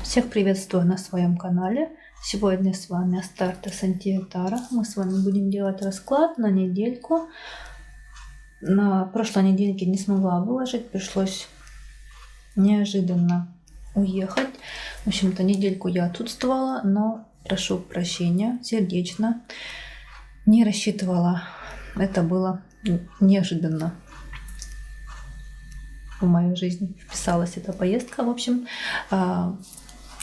Всех приветствую на своем канале. Сегодня с вами Астарта Сантиветара. Мы с вами будем делать расклад на недельку. На прошлой недельке не смогла выложить, пришлось неожиданно уехать. В общем-то, недельку я отсутствовала, но прошу прощения сердечно. Не рассчитывала. Это было неожиданно. В мою жизнь вписалась эта поездка. В общем,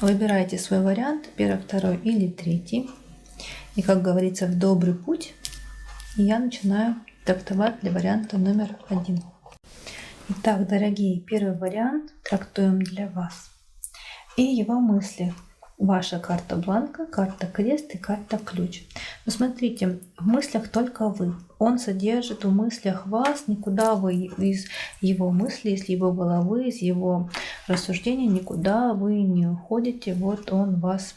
выбирайте свой вариант, первый, второй или третий. И, как говорится, в добрый путь. И я начинаю трактовать для варианта номер 1. Итак, дорогие, первый вариант трактуем для вас. И его мысли. Ваша карта бланка, карта крест и карта ключ. Но смотрите, в мыслях только вы. Он содержит в мыслях вас, никуда вы из его мыслей, из его головы, из его рассуждений, никуда вы не уходите. Вот он вас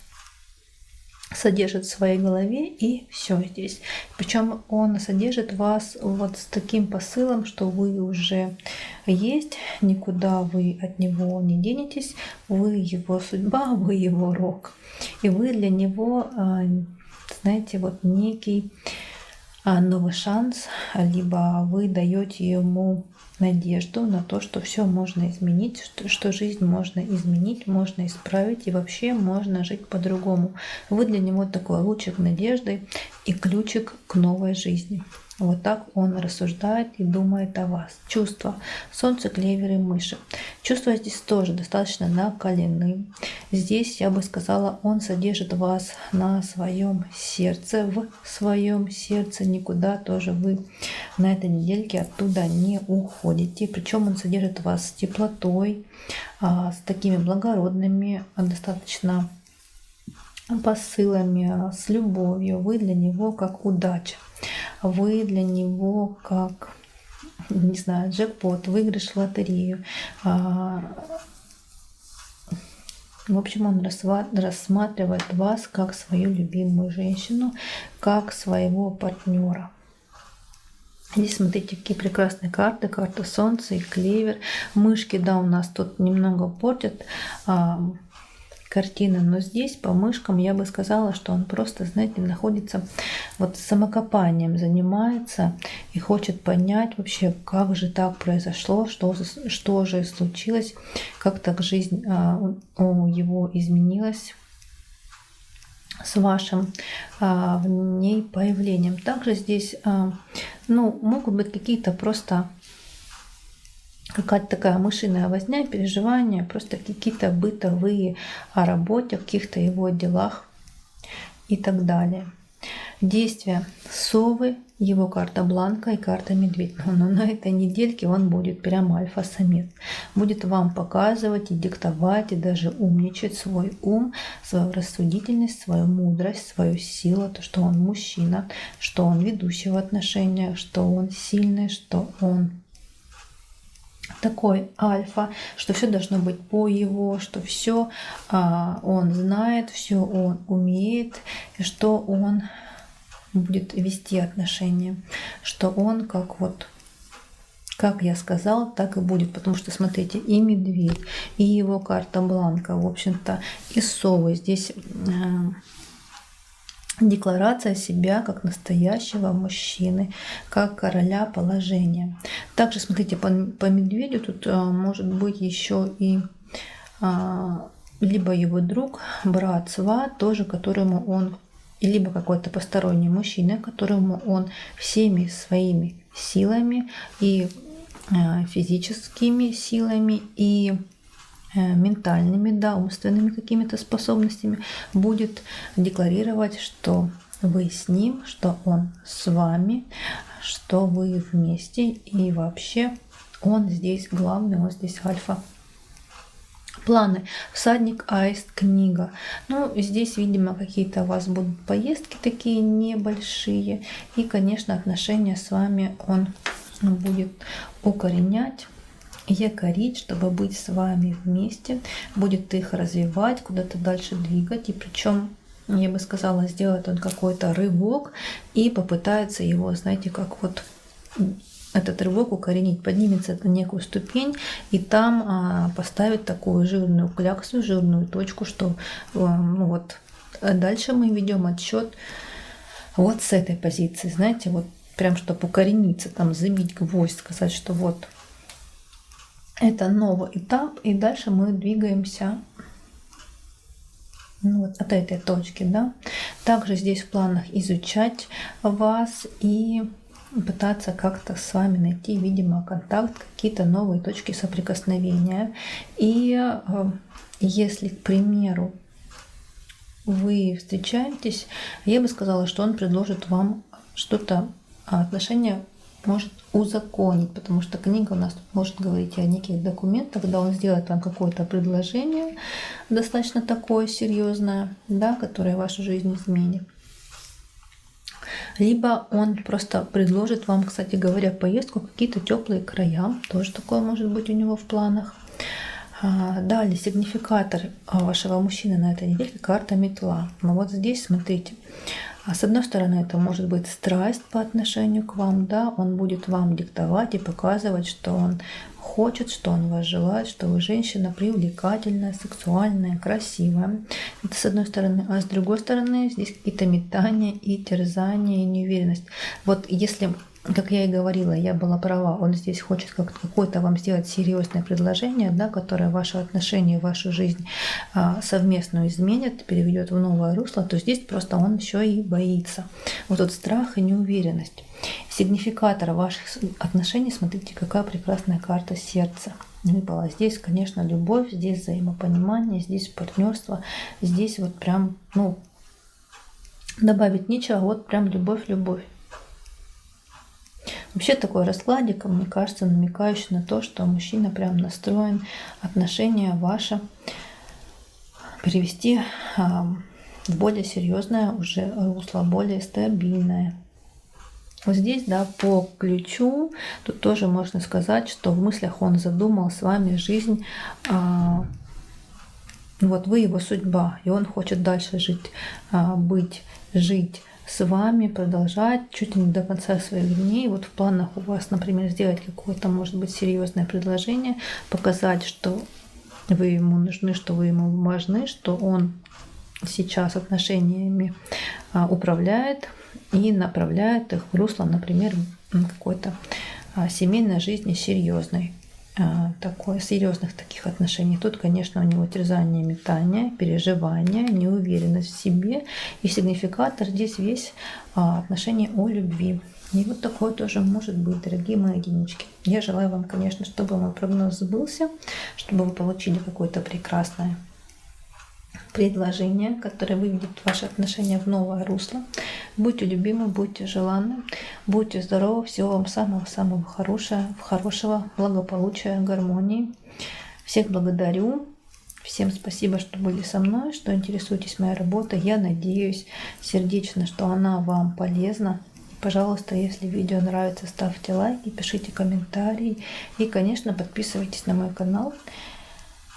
содержит в своей голове, и все здесь. Причем он содержит вас вот с таким посылом, что вы уже есть, никуда вы от него не денетесь, вы его судьба, вы его рок. И вы для него, знаете, вот некий новый шанс, либо вы даете ему надежду на то, что все можно изменить, что жизнь можно изменить, можно исправить и вообще можно жить по-другому. Вы для него такой лучик надежды и ключик к новой жизни. Вот так он рассуждает и думает о вас. Чувства. Солнце, клевер и мыши. Чувства здесь тоже достаточно накалены. Здесь, я бы сказала, он содержит вас на своем сердце, в своем сердце. Никуда тоже вы на этой недельке оттуда не уходите. Причем он содержит вас с теплотой, с такими благородными, достаточно посылами, с любовью. Вы для него как удача. Вы для него как, не знаю, джекпот, выигрыш в лотерею. В общем, он рассматривает вас как свою любимую женщину, как своего партнера. Здесь смотрите, какие прекрасные карты. Карта Солнца и клевер. Мышки, да, у нас тут немного портят картина, но здесь по мышкам я бы сказала, что он просто, знаете, находится вот самокопанием, занимается и хочет понять вообще, как же так произошло, что же случилось, как так жизнь у его изменилась с вашим в ней появлением. Также здесь могут быть какие-то просто какая-то такая мышиная возня, переживания, просто какие-то бытовые о работе, о каких-то его делах и так далее. Действия совы, его карта бланка и карта медведь. Но на этой недельке он будет прямо альфа-самец. Будет вам показывать и диктовать, и даже умничать свой ум, свою рассудительность, свою мудрость, свою силу, то, что он мужчина, что он ведущий в отношениях, что он сильный, что он такой альфа, что все должно быть по его, что все он знает, все он умеет, и что он будет вести отношения, что он как я сказала, так и будет. Потому что, смотрите, и медведь, и его карта бланка, в общем-то, и совы. Здесь декларация себя как настоящего мужчины, как короля положения. Также, смотрите, по медведю тут может быть еще и либо его друг, брат, сват, тоже которому он, либо какой-то посторонний мужчина, которому он всеми своими силами и физическими силами и ментальными, да, умственными какими-то способностями будет декларировать, что вы с ним, что он с вами, что вы вместе, и вообще он здесь главный, он здесь альфа. Планы. Всадник, аист, книга. Здесь, видимо, какие-то у вас будут поездки такие небольшие. И, конечно, отношения с вами он будет укоренять, якорить, чтобы быть с вами вместе, будет их развивать, куда-то дальше двигать. И причем, я бы сказала, сделает он какой-то рывок и попытается его, знаете, как вот этот рывок укоренить, поднимется на некую ступень и там поставить такую жирную кляксу, жирную точку, что ну вот дальше мы ведем отсчет вот с этой позиции, знаете, вот прям чтобы укорениться, там забить гвоздь, сказать, что вот это новый этап, и дальше мы двигаемся ну, вот от этой точки, да. Также здесь в планах изучать вас и пытаться как-то с вами найти, видимо, контакт, какие-то новые точки соприкосновения. И если, к примеру, вы встречаетесь, я бы сказала, что он предложит вам что-то, отношения может узаконить, потому что книга у нас может говорить о неких документах, когда он сделает вам какое-то предложение, достаточно такое серьезное, да, которое вашу жизнь изменит. Либо он просто предложит вам, кстати говоря, поездку в какие-то теплые края, тоже такое может быть у него в планах. Далее сигнификатор вашего мужчины на этой неделе — карта метла. Но вот здесь смотрите, с одной стороны, это может быть страсть по отношению к вам, да, он будет вам диктовать и показывать, что он хочет, что он вас желает, что вы женщина привлекательная, сексуальная, красивая. Это с одной стороны. А с другой стороны, здесь какие-то метания и терзания, и неуверенность. Вот если, как я и говорила, я была права, он здесь хочет какое-то вам сделать серьезное предложение, да, которое ваши отношения, вашу жизнь совместно изменит, переведет в новое русло, то здесь просто он еще и боится. Вот тут страх и неуверенность. Сигнификатор ваших отношений, смотрите, какая прекрасная карта сердца выпала. Здесь, конечно, любовь, здесь взаимопонимание, здесь партнерство, здесь вот прям, ну, добавить нечего, вот прям любовь. Вообще такой раскладик, мне кажется, намекающий на то, что мужчина прям настроен отношения ваши перевести в более серьезное уже русло, более стабильное. Вот здесь, да, по ключу, тут тоже можно сказать, что в мыслях он задумал с вами жизнь, вот вы его судьба, и он хочет дальше жить, жить с вами, продолжать чуть ли не до конца своих дней. Вот в планах у вас, например, сделать какое-то, может быть, серьезное предложение, показать, что вы ему нужны, что вы ему важны, что он сейчас отношениями управляет и направляет их в русло, например, какой-то семейной жизни серьезной. Серьезных таких отношений. Тут, конечно, у него терзание, метание, переживания, неуверенность в себе. И сигнификатор здесь весь отношение о любви. И вот такое тоже может быть, дорогие мои единички. Я желаю вам, конечно, чтобы мой прогноз сбылся, чтобы вы получили какое-то прекрасное предложение, которое выведет ваши отношения в новое русло. Будьте любимы, будьте желанны, будьте здоровы, всего вам самого-самого хорошего, благополучия, гармонии. Всех благодарю, всем спасибо, что были со мной, что интересуетесь моей работой. Я надеюсь сердечно, что она вам полезна. Пожалуйста, если видео нравится, ставьте лайки, пишите комментарии и, конечно, подписывайтесь на мой канал.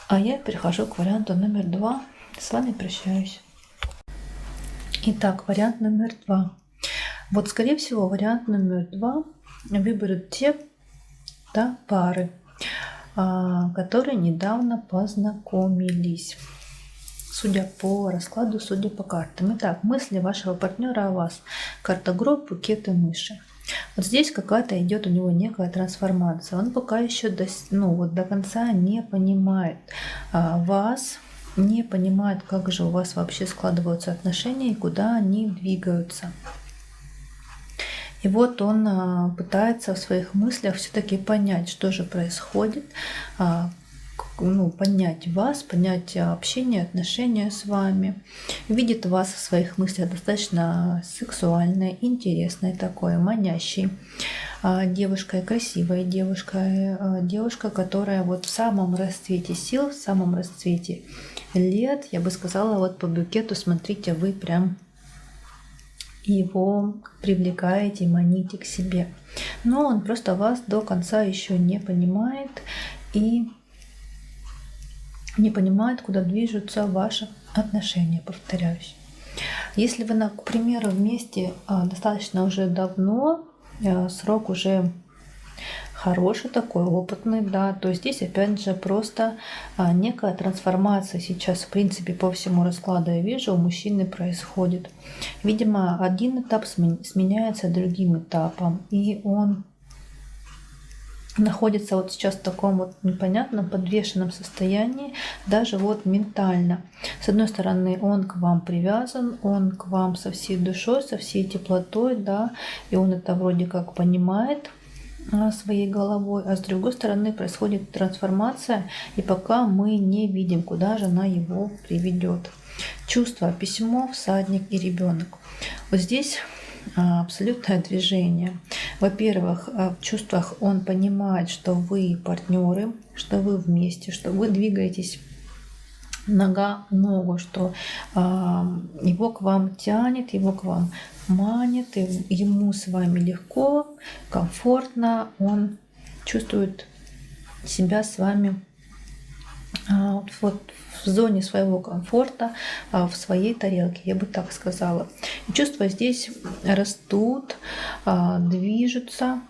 А я перехожу к варианту номер 2. С вами прощаюсь. Итак, вариант номер 2. Вот, скорее всего, вариант номер 2 выберут те пары, которые недавно познакомились. Судя по раскладу, судя по картам. Итак, мысли вашего партнера о вас. Карта гроб, букет и мыши. Вот здесь какая-то идет у него некая трансформация. Он пока еще до конца не понимает вас, не понимает, как же у вас вообще складываются отношения и куда они двигаются. И вот он пытается в своих мыслях все-таки понять, что же происходит, понять вас, понять общение, отношения с вами. Видит вас в своих мыслях достаточно сексуальной, интересной такой, манящей девушкой, красивой девушкой, девушка, которая вот в самом расцвете сил, в самом расцвете лет, я бы сказала, вот по букету, смотрите, вы прям его привлекаете, маните к себе. Но он просто вас до конца еще не понимает и не понимает, куда движутся ваши отношения, повторяюсь. Если вы, к примеру, вместе достаточно уже давно, срок уже хороший такой, опытный, да, то здесь опять же просто некая трансформация сейчас, в принципе, по всему раскладу я вижу, у мужчины происходит. Видимо, один этап сменяется другим этапом, и он находится вот сейчас в таком вот непонятном, подвешенном состоянии, даже вот ментально. С одной стороны, он к вам привязан, он к вам со всей душой, со всей теплотой, да, и он это вроде как понимает своей головой, а с другой стороны происходит трансформация, и пока мы не видим, куда же она его приведет. Чувство, письмо, всадник и ребенок. Вот здесь абсолютное движение. Во-первых, в чувствах он понимает, что вы партнеры, что вы вместе, что вы двигаетесь нога в ногу, что его к вам тянет, его к вам манит, и ему с вами легко, комфортно, он чувствует себя с вами вот в зоне своего комфорта, в своей тарелке, я бы так сказала. И чувства здесь растут, движутся,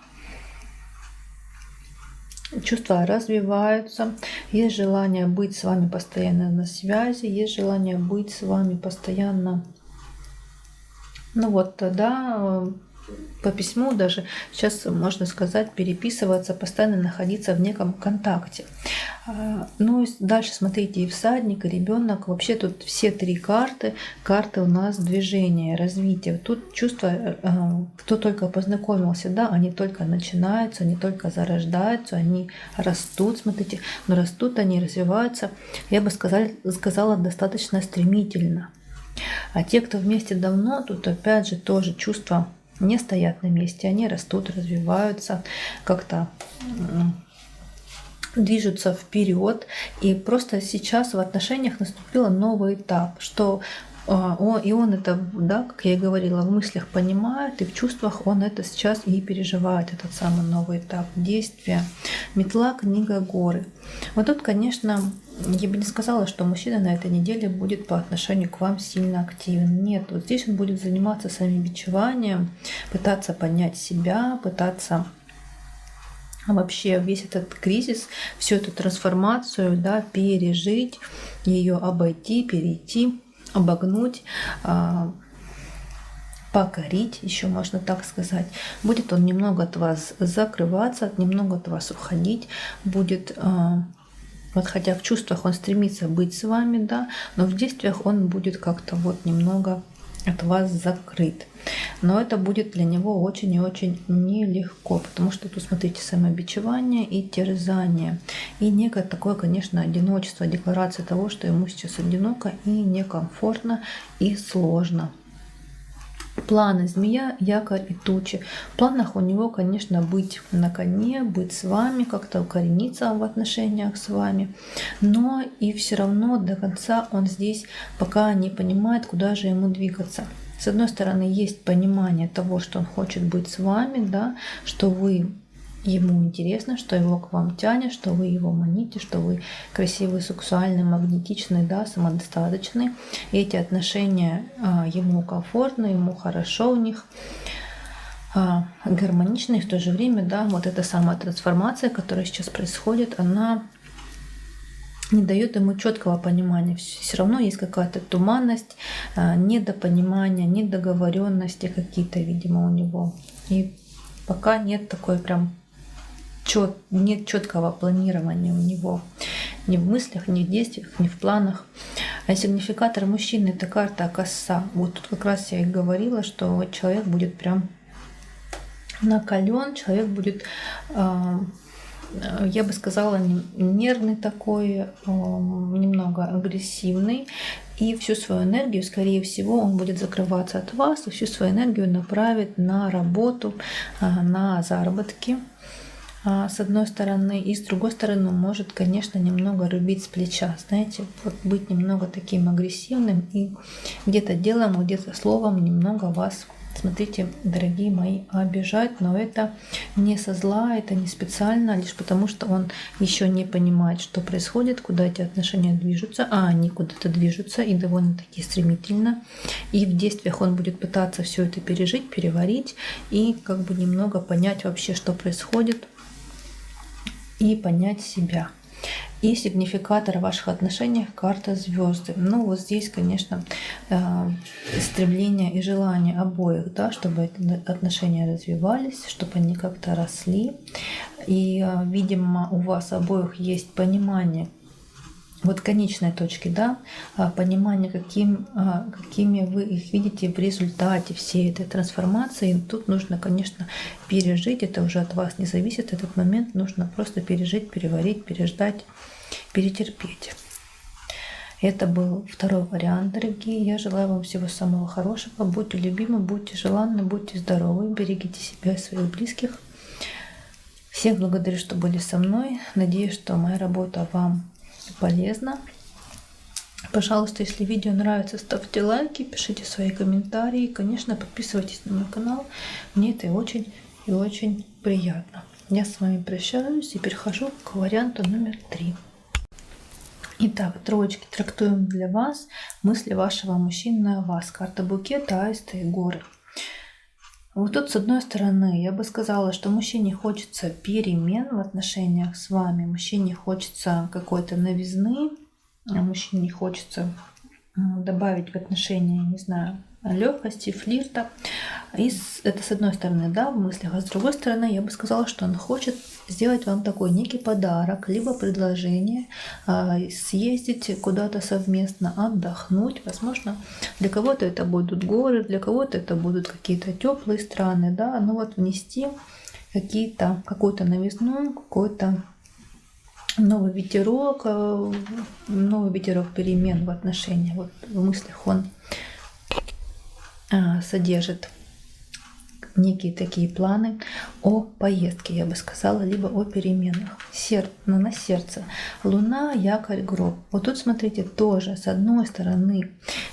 чувства развиваются, есть желание быть с вами постоянно на связи, есть желание быть с вами постоянно, ну вот, да, по письму даже сейчас можно сказать переписываться, постоянно находиться в неком контакте. Ну и дальше смотрите, и всадник, и ребенок. Вообще тут все три карты. Карты у нас движения, развития. Тут чувства, кто только познакомился, да, они только начинаются, они только зарождаются, они растут, смотрите, но растут они, развиваются, я бы сказала, достаточно стремительно. А те, кто вместе давно, тут опять же тоже чувства не стоят на месте, они растут, развиваются, как-то движутся вперед. И просто сейчас в отношениях наступил новый этап, что он это, да, как я и говорила, в мыслях понимает, и в чувствах он это сейчас и переживает, этот самый новый этап действия. Метла, книга, горы. Вот тут, конечно, я бы не сказала, что мужчина на этой неделе будет по отношению к вам сильно активен. Нет, вот здесь он будет заниматься самобичеванием, пытаться понять себя, пытаться вообще весь этот кризис, всю эту трансформацию, да, пережить, ее обойти, перейти, обогнуть, покорить, еще можно так сказать. Будет он немного от вас закрываться, немного от вас уходить, будет, вот хотя в чувствах он стремится быть с вами, да, но в действиях он будет как-то вот немного от вас закрыт. Но это будет для него очень и очень нелегко, потому что тут, смотрите, самобичевание и терзание. И некое такое, конечно, одиночество, декларация того, что ему сейчас одиноко и некомфортно и сложно. Планы змея, якорь и тучи. В планах у него, конечно, быть на коне, быть с вами, как-то укорениться в отношениях с вами. Но и все равно до конца он здесь пока не понимает, куда же ему двигаться. С одной стороны, есть понимание того, что он хочет быть с вами, да, что вы ему интересно, что его к вам тянет, что вы его маните, что вы красивый, сексуальный, магнетичный, да, самодостаточный. И эти отношения ему комфортны, ему хорошо в них, гармоничны. И в то же время, да, вот эта самая трансформация, которая сейчас происходит, она не дает ему четкого понимания. Все равно есть какая-то туманность, недопонимание, недоговоренности какие-то, видимо, у него. И пока нет такой прям нет четкого планирования у него ни в мыслях, ни в действиях, ни в планах. А сигнификатор мужчины — это карта коса. Вот тут как раз я и говорила, что человек будет прям накален, человек будет, я бы сказала, нервный такой, немного агрессивный. И всю свою энергию, скорее всего, он будет закрываться от вас, и всю свою энергию направит на работу, на заработки, с одной стороны, и с другой стороны, может, конечно, немного рубить с плеча, знаете, вот быть немного таким агрессивным и где-то делом, где-то словом немного вас, смотрите, дорогие мои, обижать, но это не со зла, это не специально, лишь потому, что он еще не понимает, что происходит, куда эти отношения движутся, а они куда-то движутся и довольно-таки стремительно, и в действиях он будет пытаться все это пережить, переварить и как бы немного понять вообще, что происходит, и понять себя. И сигнификатор ваших отношений — карта звезды. Ну вот здесь, конечно, стремление и желание обоих, да, чтобы эти отношения развивались, чтобы они как-то росли. И, видимо, у вас обоих есть понимание вот конечной точки, да, понимание, какими вы их видите в результате всей этой трансформации. И тут нужно, конечно, пережить, это уже от вас не зависит, этот момент нужно просто пережить, переварить, переждать, перетерпеть. Это был второй вариант, дорогие. Я желаю вам всего самого хорошего. Будьте любимы, будьте желанны, будьте здоровы, берегите себя и своих близких. Всех благодарю, что были со мной. Надеюсь, что моя работа вам полезно. Пожалуйста, если видео нравится, ставьте лайки, пишите свои комментарии. Конечно, подписывайтесь на мой канал. Мне это очень и очень приятно. Я с вами прощаюсь и перехожу к варианту номер 3. Итак, троечки трактуем для вас мысли вашего мужчины о вас. Карта букета, аисты и горы. Вот тут, с одной стороны, я бы сказала, что мужчине хочется перемен в отношениях с вами, мужчине хочется какой-то новизны, мужчине хочется добавить в отношения, не знаю, легкости, флирта. И это с одной стороны, да, в мыслях, а с другой стороны, я бы сказала, что он хочет сделать вам такой некий подарок, либо предложение съездить куда-то совместно, отдохнуть. Возможно, для кого-то это будут горы, для кого-то это будут какие-то теплые страны, да, но вот внести какую-то новизну, какой-то новый ветерок перемен в отношениях. Вот в мыслях он содержит некие такие планы о поездке, я бы сказала, либо о переменах. На сердце. Луна, якорь, гроб. Вот тут, смотрите, тоже, с одной стороны,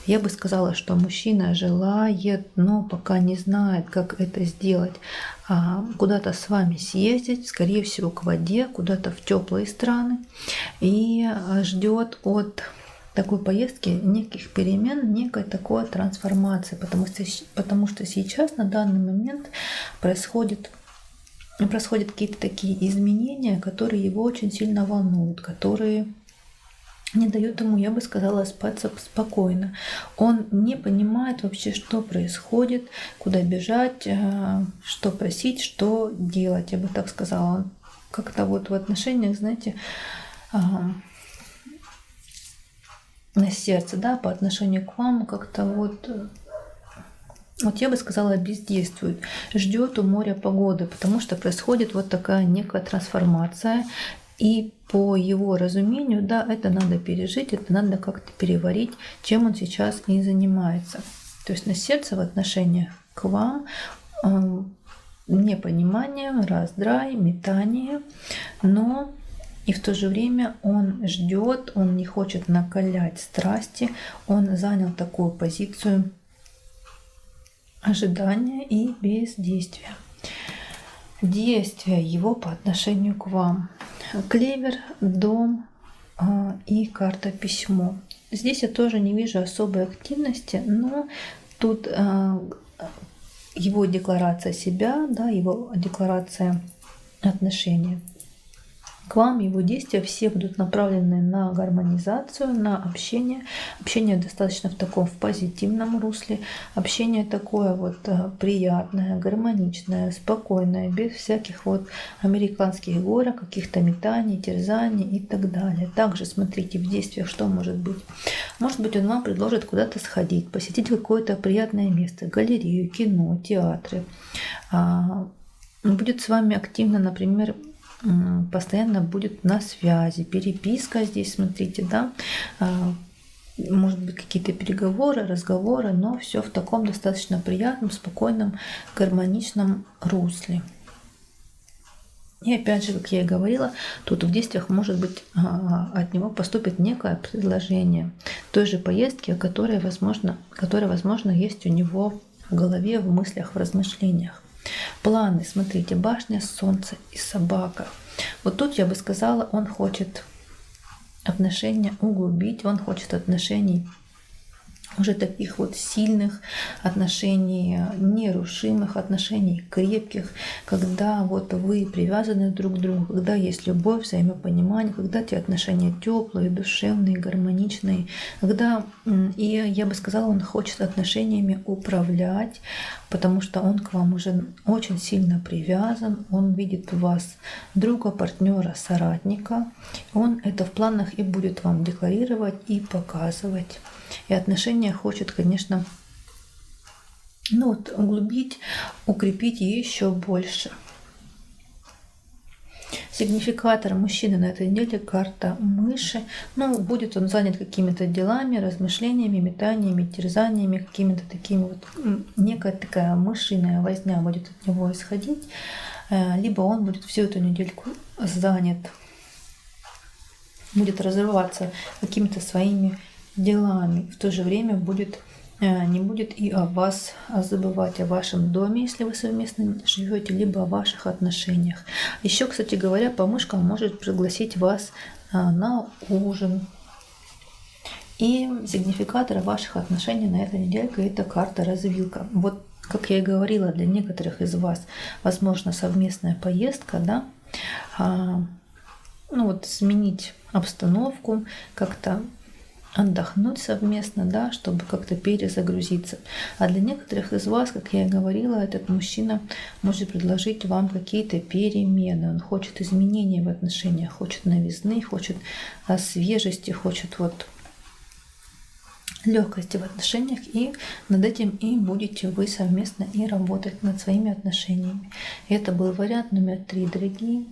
я бы сказала, что мужчина желает, но пока не знает, как это сделать, куда-то с вами съездить, скорее всего, к воде, куда-то в теплые страны, и ждет от такой поездки неких перемен, некой такой трансформации, потому что сейчас на данный момент происходят какие-то такие изменения, которые его очень сильно волнуют, которые не дают ему, я бы сказала, спать спокойно. Он не понимает вообще, что происходит, куда бежать, что просить, что делать, я бы так сказала. Он как-то вот в отношениях, знаете, на сердце, да, по отношению к вам как-то вот я бы сказала, бездействует, ждет у моря погоды, потому что происходит вот такая некая трансформация, и по его разумению, да, это надо пережить, это надо как-то переварить, чем он сейчас и занимается. То есть на сердце в отношениях к вам непонимание, раздрай, метание, но и в то же время он ждет, он не хочет накалять страсти, он занял такую позицию ожидания и бездействия. Действия его по отношению к вам. Клевер, дом и карта письмо. Здесь я тоже не вижу особой активности, но тут его декларация себя, да, его декларация отношения к вам, его действия все будут направлены на гармонизацию, на общение. Общение достаточно в позитивном русле. Общение такое вот приятное, гармоничное, спокойное, без всяких вот американских горок, каких-то метаний, терзаний и так далее. Также смотрите в действиях, что может быть. Может быть, он вам предложит куда-то сходить, посетить какое-то приятное место, галерею, кино, театры. Будет с вами активно, например, постоянно будет на связи, переписка здесь, смотрите, да, может быть, какие-то переговоры, разговоры, но все в таком достаточно приятном, спокойном, гармоничном русле. И опять же, как я и говорила, тут в действиях может быть от него поступит некое предложение той же поездки, которая, возможно, есть у него в голове, в мыслях, в размышлениях. Планы, смотрите, башня, солнце и собака. Вот тут я бы сказала, он хочет отношения углубить, он хочет отношений уже таких вот сильных отношений, нерушимых отношений, крепких, когда вот вы привязаны друг к другу, когда есть любовь, взаимопонимание, когда эти отношения теплые, душевные, гармоничные, когда, и я бы сказала, он хочет отношениями управлять, потому что он к вам уже очень сильно привязан, он видит в вас друга, партнера, соратника, он это в планах и будет вам декларировать и показывать. И отношения хочет, конечно, углубить, укрепить еще больше. Сигнификатор мужчины на этой неделе — карта мыши. Будет он занят какими-то делами, размышлениями, метаниями, терзаниями, какими-то такими вот, некая такая мышиная возня будет от него исходить. Либо он будет всю эту недельку занят, будет разрываться какими-то своими делами, в то же время не будет и о вас забывать, о вашем доме, если вы совместно живете, либо о ваших отношениях. Еще, кстати говоря, по мышкам может пригласить вас на ужин. И сигнификатор ваших отношений на этой недельке — это карта развилка. Вот, как я и говорила, для некоторых из вас возможно совместная поездка, да, сменить обстановку, как-то отдохнуть совместно, да, чтобы как-то перезагрузиться. А для некоторых из вас, как я и говорила, этот мужчина может предложить вам какие-то перемены. Он хочет изменений в отношениях, хочет новизны, хочет свежести, хочет легкости в отношениях, и над этим и будете вы совместно и работать над своими отношениями. Это был вариант номер 3, дорогие.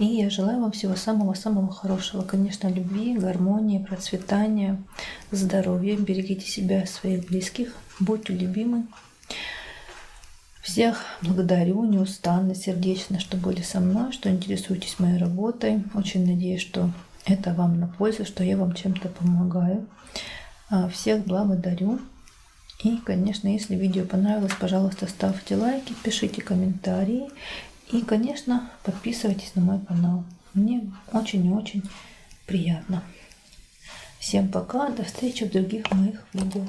И я желаю вам всего самого-самого хорошего. Конечно, любви, гармонии, процветания, здоровья. Берегите себя и своих близких. Будьте любимы. Всех благодарю неустанно, сердечно, что были со мной, что интересуетесь моей работой. Очень надеюсь, что это вам на пользу, что я вам чем-то помогаю. Всех благодарю. И, конечно, если видео понравилось, пожалуйста, ставьте лайки, пишите комментарии. И, конечно, подписывайтесь на мой канал. Мне очень и очень приятно. Всем пока. До встречи в других моих видео.